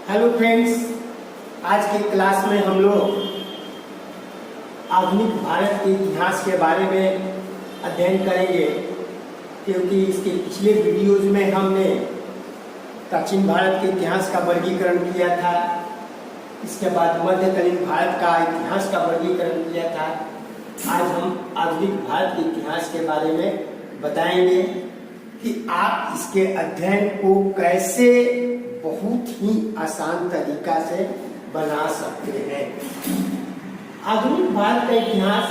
Hello friends, आज की class में हम लोग आधुनिक भारत के इतिहास के बारे में अध्ययन करेंगे, क्योंकि इसके पिछले वीडियोज में हमने प्राचीन भारत के इतिहास का वर्गीकरण किया था। इसके बाद मध्यकालीन भारत का इतिहास का वर्गीकरण किया था। आज हम आधुनिक भारत के इतिहास के बारे में बताएंगे कि आप इसके अध्ययन को कैसे बहुत ही आसान तरीका से बना सकते हैं। आधुनिक भारत का इतिहास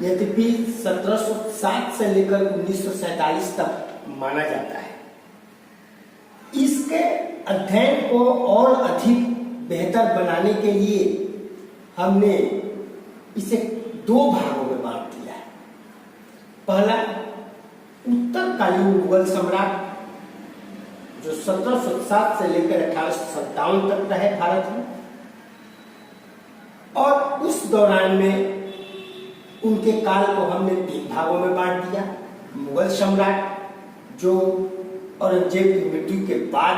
यद्यपि 1707 से लेकर 1947 तक माना जाता है। इसके अध्ययन को और अधिक बेहतर बनाने के लिए हमने इसे दो भागों में बांट दिया है। पहला, उत्तरकालीन मुगल सम्राट जो 1707 से लेकर 1857 तक रहे भारत में, और उस दौरान में उनके काल को हमने तीन भागों में बांट दिया। मुगल सम्राट जो औरंगजेब की मृत्यु के बाद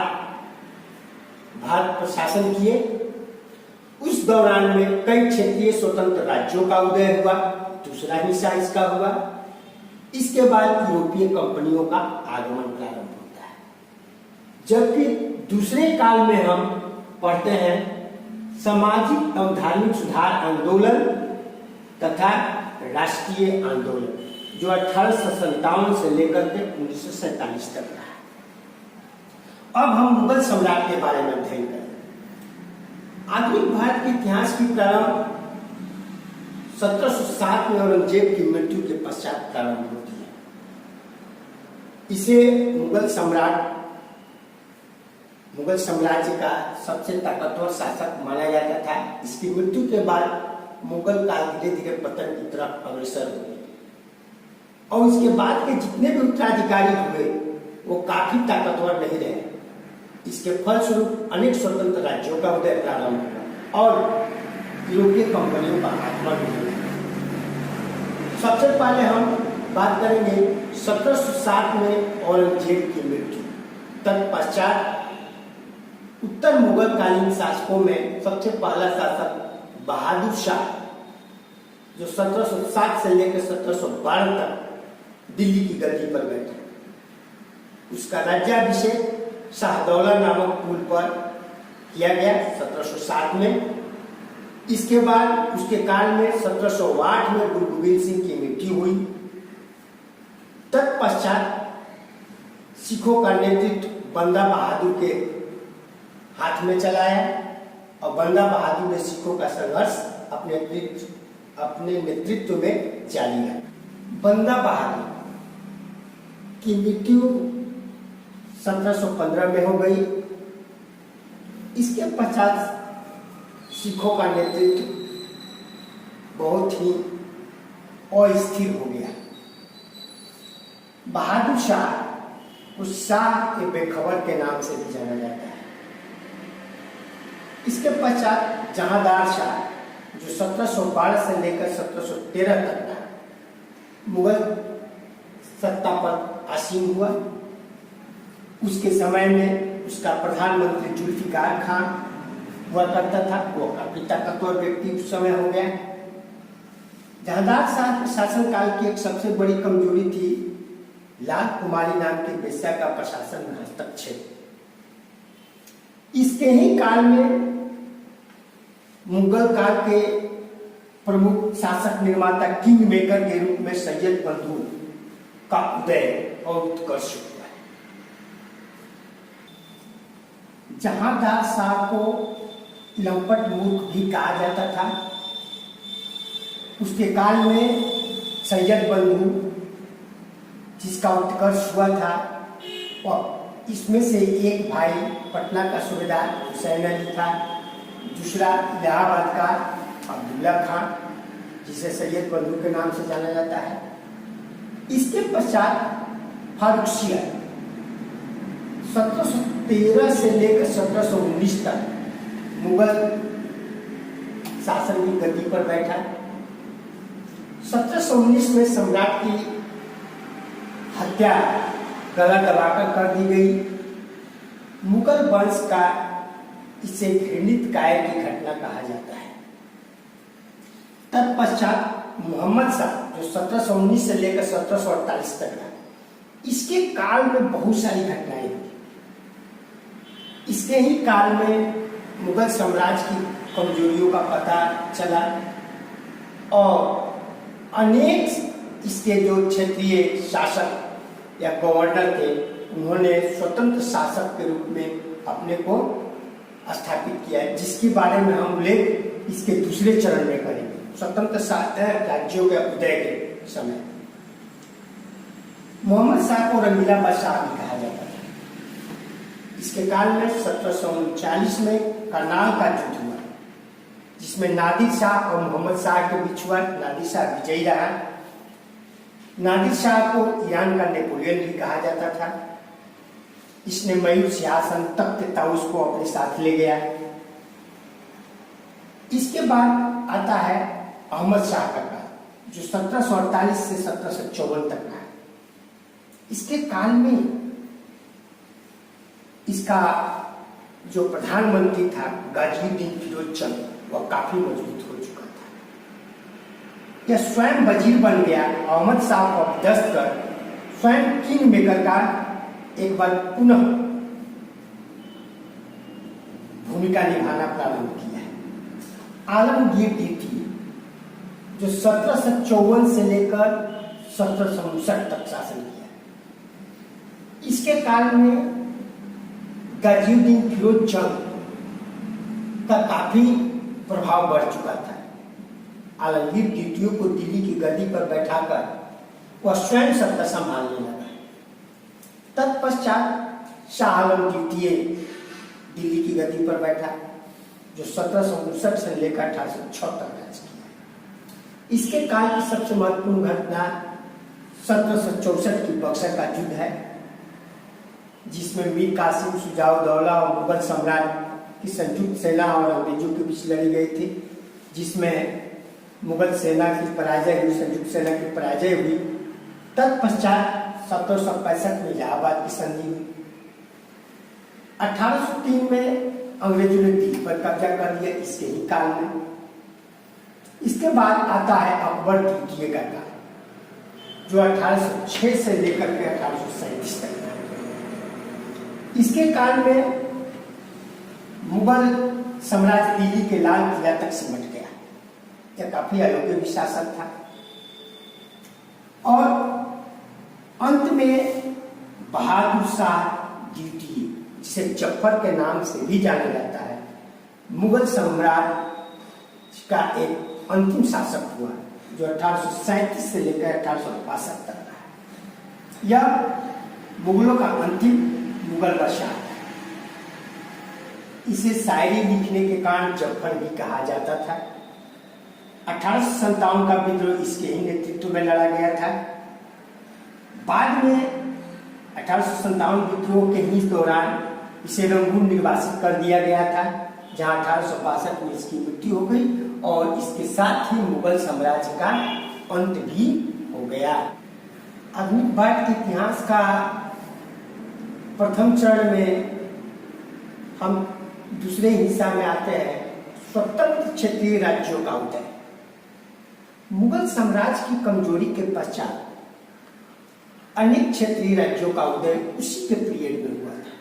भारत पर शासन किए, उस दौरान में कई क्षेत्रीय स्वतंत्र राज्यों का उदय हुआ, दूसरा हिस्सा इसका हुआ। इसके बाद यूरोपीय कंपनियों का आगमन प्रारंभ होता है। जबकि दूसरे काल में हम पढ़ते हैं सामाजिक एवं धार्मिक सुधार आंदोलन तथा राष्ट्रीय आंदोलन, जो 1857 से लेकर के 1947 तक रहा। अब हम मुगल सम्राट के बारे में अध्ययन करें। आधुनिक भारत के इतिहास की प्रारंभ 1707 में औरंगजेब की मृत्यु के पश्चात प्रारंभ होती है। इसे मुगल साम्राज्य का सबसे ताकतवर शासक माना जाता था। इसकी मृत्यु के बाद मुगल काल धीरे धीरे पतन की तरफ अग्रसर हो गई, और इसके बाद के जितने भी उत्तराधिकारी हुए वो काफी ताकतवर नहीं रहे। इसके फलस्वरूप अनेक स्वतंत्र राज्यों का उदय प्रारंभ हुआ और यूरोपीय कंपनियों का आगमन हुआ। सबसे पहले हम बात करेंगे 1707 में औरंगजेब की मृत्यु। तत्पश्चात उत्तर मुगल कालीन शासकों में सबसे पहला शासक बहादुर शाह, जो 1707 से लेकर 1712 तक दिल्ली की गद्दी पर बैठे। उसका राज्याभिषेक शाहदौला नामक पुल पर किया गया 1707 में। इसके बाद उसके काल में 1708 में गुरु गोविंद सिंह की मृत्यु हुई। तत्पश्चात सिखों का नेतृत्व बंदा बहादुर के हाथ में चलाया, और बंदा बहादुर ने सिखों का संघर्ष अपने नेतृत्व में जारी रखा। बंदा बहादुर की मृत्यु 1715 में हो गई। इसके पश्चात सिखों का नेतृत्व बहुत ही अस्थिर हो गया। बहादुर शाह को शाह ए बेखबर के नाम से भी जाना जाता है। इसके पश्चात जहांदार शाह, जो 1712 से लेकर 1713 तक रहा, मुगल सत्ता पर आसीन हुआ। उसके समय में उसका प्रधानमंत्री जुल्फिकार खान हुआ करता था। वो काफी ताकतवर व्यक्ति उस समय हो गया। जहांदार शाह के शासनकाल की एक सबसे बड़ी कमजोरी थी लाल कुमारी नाम की वेश्या का प्रशासन में हस्तक्षेप। इसके ही काल में मुगल काल के प्रमुख शासक निर्माता किंग मेकर के रूप में सैयद बंधु का उदय और उत्कर्ष हुआ है। जहांदार शाह को लंपट मूर्ख भी कहा जाता था। उसके काल में सैयद बंधु जिसका उत्कर्ष हुआ था, और इसमें से एक भाई पटना का सूबेदार हुसैन अली था, दूसरा इलाहाबाद का अब्दुल्ला खान, जिसे सैयद बंधु के नाम से जाना जाता है। इसके पश्चात फारुखिया 1713 से लेकर 1719 तक मुगल शासन की गद्दी पर बैठा। 1719 में सम्राट की हत्या गला दबाकर कर दी गई। मुगल वंश का इसे घृणित काय की घटना कहा जाता है। तत्पश्चात मोहम्मद शाह जो 1719 से लेकर 1748 तक रहा, इसके काल में बहुत सारी घटनाएं हुई। इसके ही काल में मुगल साम्राज्य की कमजोरियों का पता चला और अनेक इसके जो क्षेत्रीय शासक या गवर्नर थे, उन्होंने स्वतंत्र शासक के रूप में अपने को स्थापित किया है, जिसके बारे में हम उल्लेख इसके दूसरे चरण में करेंगे, स्वतंत्र राज्यों के उदय के समय। मोहम्मद शाह को रंगीला बादशाह भी कहा जाता था। इसके काल में 1739 में करनाल का युद्ध हुआ, जिसमें नादिर शाह और मोहम्मद शाह के बीच हुआ। नादिर शाह विजयी रहा। नादिर शाह को ईरान का नेपोलियन भी कहा जाता था। इसने मयूर सिंहासन तख्त ताउस को अपने साथ ले गया। इसके बाद आता है अहमद शाह का काल, जो 1748 से 1754 तक रहा। इसके काल में इसका जो प्रधानमंत्री था गाजिउद्दीन फिरोज चंद, वह काफी मजबूत हो चुका था। यह स्वयं वजीर बन गया। अहमद शाह को अपदस्थ कर स्वयं किंग मेकर का एक बार पुनः भूमिका निभाना प्रारंभ किया है। आलमगीर द्वितीय जो 1754 से लेकर 1759 तक शासन किया, इसके काल में गाजिउद्दीन फिरोज चंद का काफी प्रभाव बढ़ चुका था। आलमगीर द्वितीय को दिल्ली की गद्दी पर बैठाकर वह स्वयं सत्ता संभालने लगा। तत्पश्चात शाह आलम द्वितीय दिल्ली की गद्दी पर बैठा, जो 1759 से लेकर 1806 तक राज किया। इसके काल की सबसे महत्वपूर्ण घटना 1764 की बक्सर का युद्ध है, जिसमें मीर कासिम, शुजाउद्दौला और मुगल सम्राट की संयुक्त सेना और अंग्रेजों के बीच लड़ी गई थी, जिसमें मुगल सेना की पराजय हुई, संयुक्त सेना की पराजय हुई। तत्पश्चात 1765 में इलाहाबाद की संधि हुई। 1803 में अंग्रेजों ने दिल्ली पर कब्जा कर लिया, इसके ही काल में। इसके बाद आता है अकबर द्वितीय का काल, जो 1806 से लेकर के 1837 तक था। इसके काल में मुगल साम्राज्य दिल्ली के लाल किला तक सिमट गया। यह काफी अयोग्य भी शासक था। और अंत में बहादुर शाह द्वितीय, जिसे जफर के नाम से भी जाना जाता है, मुगल साम्राज्य का एक अंतिम शासक हुआ, जो 1837 से लेकर 1862 तक रहा। यह मुगलों का अंतिम मुगल बादशाह था। इसे शायरी लिखने के कारण जफर भी कहा जाता था। 1857 का विद्रोह इसके ही नेतृत्व में लड़ा गया था। बाद में 1857 विद्रोह के ही दौरान इसे रंगून निर्वासित कर दिया गया था, जहां 1862 में इसकी मृत्यु हो गई और इसके साथ ही मुगल साम्राज्य का अंत भी हो गया। आधुनिक भारत के इतिहास का प्रथम चरण में हम दूसरे हिस्सा में आते हैं, स्वतंत्र क्षेत्रीय राज्यों का उदय। मुगल साम्राज्य की कमजोरी के पश्चात अनेक क्षेत्रीय राज्यों का उदय उसी के पीरियड में हुआ था,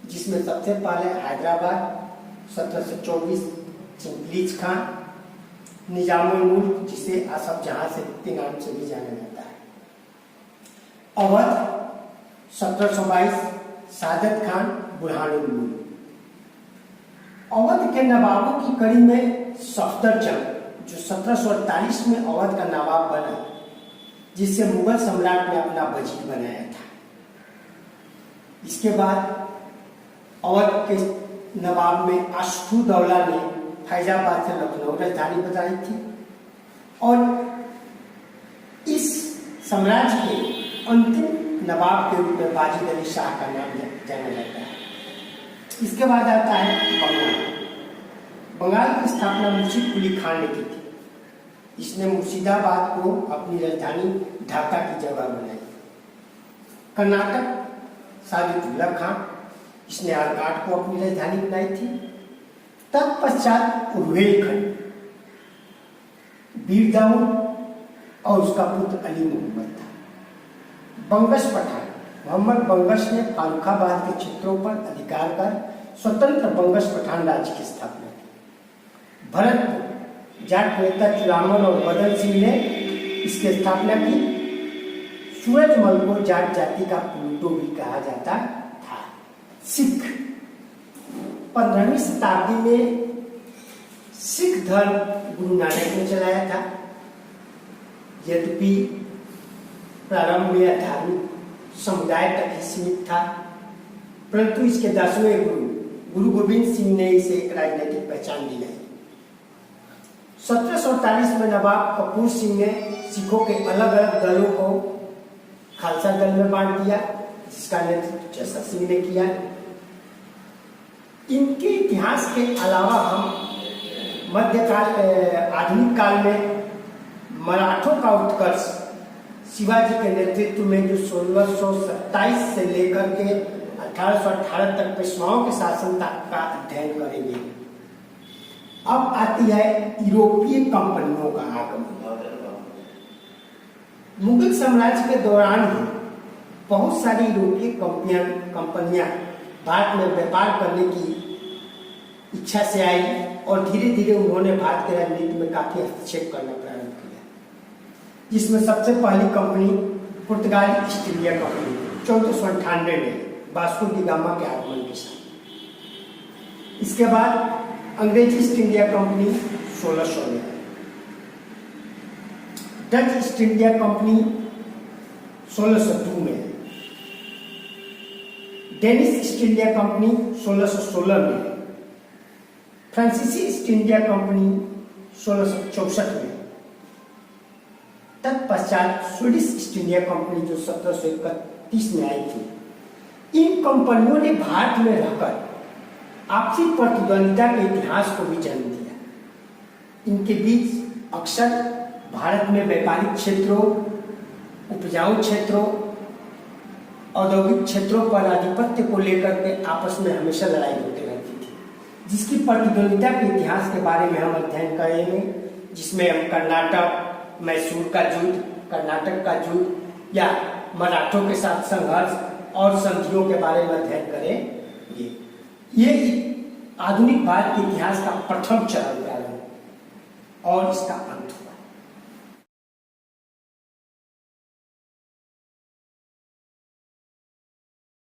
जिसमें सबसे पहले हैदराबाद 1724, चिंगलीज खान, निजामुल, जिसे असफ जहां से के नाम से भी जाना जाता है, अवध 1722, सादत खान, बुरहानुल मुल्क। अवध के नवाबों की कड़ी में सफदरजंग, जो 1748 में अवध का नवाब बना, जिसे मुगल सम्राट ने अपना वजीर बनाया था। इसके बाद अवध के नवाब में अशफाकउद्दौला ने फैजाबाद से लखनऊ राजधानी बनाई थी और इस साम्राज्य के अंतिम नवाब के रूप में वाजिद अली शाह का नाम जाना जाता है। इसके बाद आता है बंगाल। बंगाल की स्थापना मुर्शिद कुली खान ने की थी। इसने मुर्शिदाबाद को अपनी राजधानी ढाका की जगह बनाई। कर्नाटक साजिदुल्ला खान, इसने आरकाट को अपनी राजधानी बनाई थी। तत्पश्चात रुहेलखंड, वीर दाऊद और उसका पुत्र अली मोहम्मद था। बंगश पठान, मोहम्मद बंगश ने फारुखाबाद के क्षेत्रों पर अधिकार कर स्वतंत्र बंगश पठान राज्य की स्थापना की। भरतपुर, जाट नेता चुरामन और मदन सिंह ने इसकी स्थापना की। सूरजमल को जाट जाति का प्लूटो भी कहा जाता था। सिख, 15वीं शताब्दी में सिख धर्म गुरु नानक ने चलाया था। यद्यपि प्रारंभ में धार्मिक समुदाय तक ही सीमित था, परंतु इसके 10वें गुरु गोविंद सिंह ने इसे एक राजनीतिक पहचान दिलाई। 1748 में नवाब कपूर सिंह ने सिखों के अलग अलग दलों को खालसा दल में बांट दिया, जिसका नेतृत्व चेसर सिंह ने किया। इनके इतिहास के अलावा हम मध्यकाल आधुनिक काल में मराठों का उत्कर्ष शिवाजी के नेतृत्व में जो 1627 से लेकर के 1818 तक पेशवाओं के शासन का अध्ययन करेंगे। अब आती है यूरोपीय कंपनियों का आगमन। मुगल साम्राज्य के दौरान ही बहुत सारी यूरोपीय कंपनियां भारत में व्यापार करने की इच्छा से आई और धीरे धीरे उन्होंने भारत की राजनीति में काफी हस्तक्षेप करना प्रारंभ किया, जिसमें सबसे पहली कंपनी पुर्तगाली ईस्ट इंडिया कंपनी 1498 में वास्को डी गामा के आगमन के साथ। इसके बाद अंग्रेजी ईस्ट इंडिया कंपनी 1600 में, डच ईस्ट इंडिया कंपनी 1602 में, डेनिश ईस्ट इंडिया कंपनी 1616 में, फ्रांसीसी ईस्ट इंडिया कंपनी 1664 में। तत्पश्चात स्वीडिश ईस्ट इंडिया कंपनी जो 1731 में आई थी। इन कंपनियों ने भारत में रहकर आपसी प्रतिद्वंदिता के इतिहास को भी जन्म दिया। इनके बीच अक्सर भारत में व्यापारिक क्षेत्रों, उपजाऊ क्षेत्रों, औद्योगिक क्षेत्रों पर आधिपत्य को लेकर के आपस में हमेशा लड़ाई होती रहती थी, जिसकी प्रतिद्वंदिता के इतिहास के बारे में हम अध्ययन करेंगे, जिसमें हम कर्नाटक, मैसूर का युद्ध, कर्नाटक का युद्ध या मराठों के साथ संघर्ष और संधियों के बारे में अध्ययन करेंगे। ये आधुनिक भारत के इतिहास का प्रथम चरण प्रारंभ और इसका अंत हुआ।